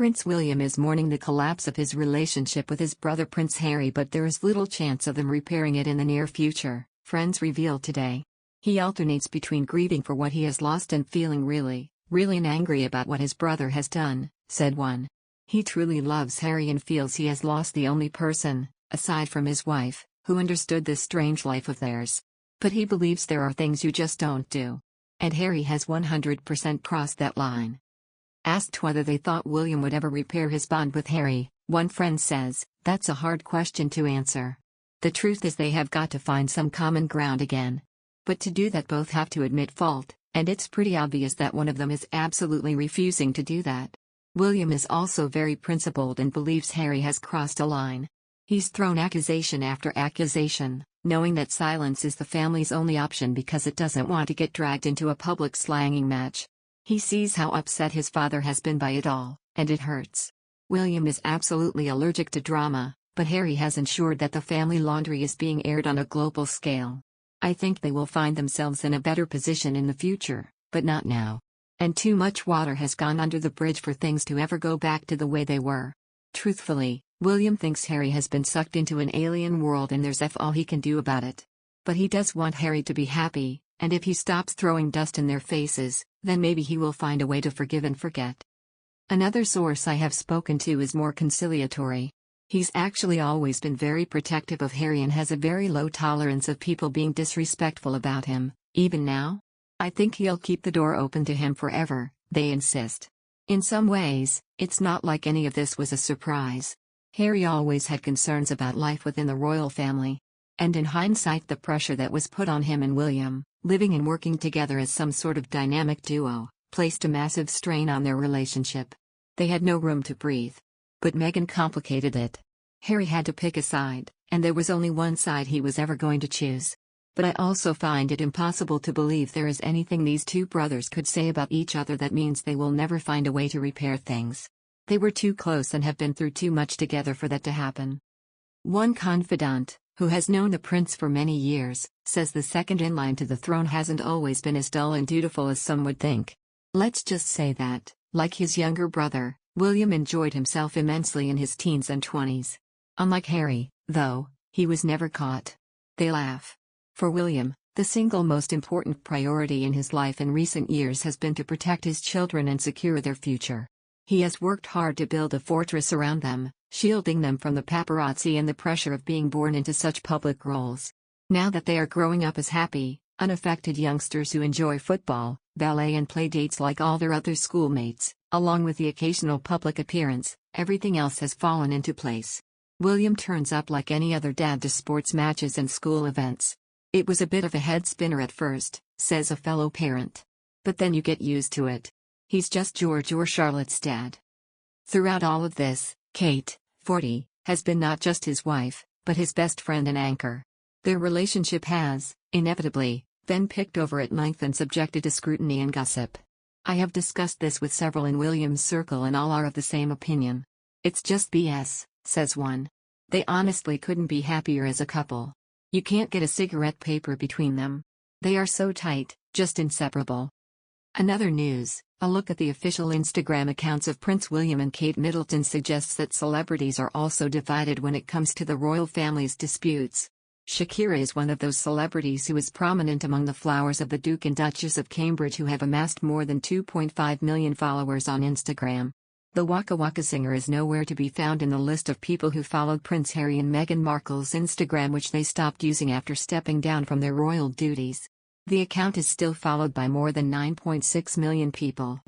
Prince William is mourning the collapse of his relationship with his brother Prince Harry, but there is little chance of them repairing it in the near future, friends revealed today. He alternates between grieving for what he has lost and feeling really angry about what his brother has done, said one. He truly loves Harry and feels he has lost the only person, aside from his wife, who understood this strange life of theirs. But he believes there are things you just don't do. And Harry has 100% crossed that line. Asked whether they thought William would ever repair his bond with Harry, one friend says, "That's a hard question to answer. The truth is they have got to find some common ground again. But to do that both have to admit fault, and it's pretty obvious that one of them is absolutely refusing to do that." William is also very principled and believes Harry has crossed a line. He's thrown accusation after accusation, knowing that silence is the family's only option because it doesn't want to get dragged into a public slanging match. He sees how upset his father has been by it all, and it hurts. William is absolutely allergic to drama, but Harry has ensured that the family laundry is being aired on a global scale. "I think they will find themselves in a better position in the future, but not now. And too much water has gone under the bridge for things to ever go back to the way they were." Truthfully, William thinks Harry has been sucked into an alien world and there's all he can do about it. But he does want Harry to be happy, and if he stops throwing dust in their faces, then maybe he will find a way to forgive and forget. Another source I have spoken to is more conciliatory. He's actually always been very protective of Harry and has a very low tolerance of people being disrespectful about him, even now. "I think he'll keep the door open to him forever," they insist. In some ways, it's not like any of this was a surprise. Harry always had concerns about life within the royal family. And in hindsight, the pressure that was put on him and William, living and working together as some sort of dynamic duo, placed a massive strain on their relationship. They had no room to breathe. But Meghan complicated it. Harry had to pick a side, and there was only one side he was ever going to choose. But I also find it impossible to believe there is anything these two brothers could say about each other that means they will never find a way to repair things. They were too close and have been through too much together for that to happen. One confidant, who has known the prince for many years, says the second in line to the throne hasn't always been as dull and dutiful as some would think. Let's just say that, like his younger brother, William enjoyed himself immensely in his teens and 20s. Unlike Harry, though, he was never caught. They laugh. For William, the single most important priority in his life in recent years has been to protect his children and secure their future. He has worked hard to build a fortress around them, shielding them from the paparazzi and the pressure of being born into such public roles. Now that they are growing up as happy, unaffected youngsters who enjoy football, ballet and play dates like all their other schoolmates, along with the occasional public appearance, everything else has fallen into place. William turns up like any other dad to sports matches and school events. "It was a bit of a head spinner at first," says a fellow parent. "But then you get used to it. He's just George or Charlotte's dad." Throughout all of this, Kate, 40, has been not just his wife, but his best friend and anchor. Their relationship has, inevitably, been picked over at length and subjected to scrutiny and gossip. I have discussed this with several in William's circle and all are of the same opinion. "It's just BS," says one. "They honestly couldn't be happier as a couple. You can't get a cigarette paper between them. They are so tight, just inseparable." Another news, a look at the official Instagram accounts of Prince William and Kate Middleton suggests that celebrities are also divided when it comes to the royal family's disputes. Shakira is one of those celebrities who is prominent among the flowers of the Duke and Duchess of Cambridge, who have amassed more than 2.5 million followers on Instagram. The Waka Waka singer is nowhere to be found in the list of people who followed Prince Harry and Meghan Markle's Instagram, which they stopped using after stepping down from their royal duties. The account is still followed by more than 9.6 million people.